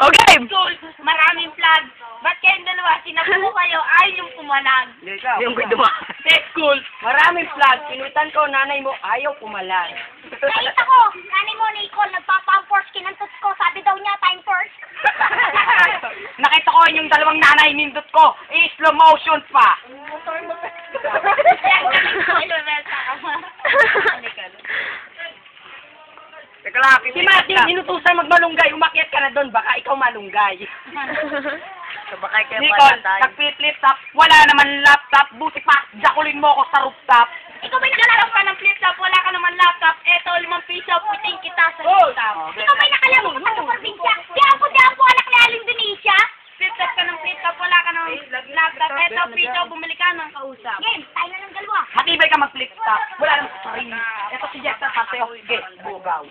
Okay! School, maraming flag. Ba't kayong dalawa, sinabi ko kayo, ayaw yung pumalag. Yung ko'y duma. Next school, maraming flag. Pinutan ko, nanay mo, ayaw pumalag. Nakita ko, nanay mo, Nicole, nagpapampors, kinantot ko. Sabi daw niya, time first. Nakita ko yung dalawang nanay, nindot ko. Slow motion pa. Teka lang, Si Martin, inutusan magmalunggay. Umakyat ka na doon, baka ikaw malunggay. Sabakay kayo Nicole, tayo. nag-flip top. Wala naman laptop. Buti pa, jakulin mo ako sa rooftop. Ikaw ba'y Naglalaro ka ng flip top, wala ka naman laptop. Eto, 5 piso, puting kita sa rooftop. Ikaw ba'y nakalaro ka sa probinsya? Di ako, anak na Indonesia. Flip top ka ng flip top, wala ka ng laptop. Eto, piso, bumili ka ng kausap. Game, tayo na ng dalawa. Matibay ka mag-flip top. Wala naman sa sarili. Eto si Jester, sasayaw. Sige, bugaw.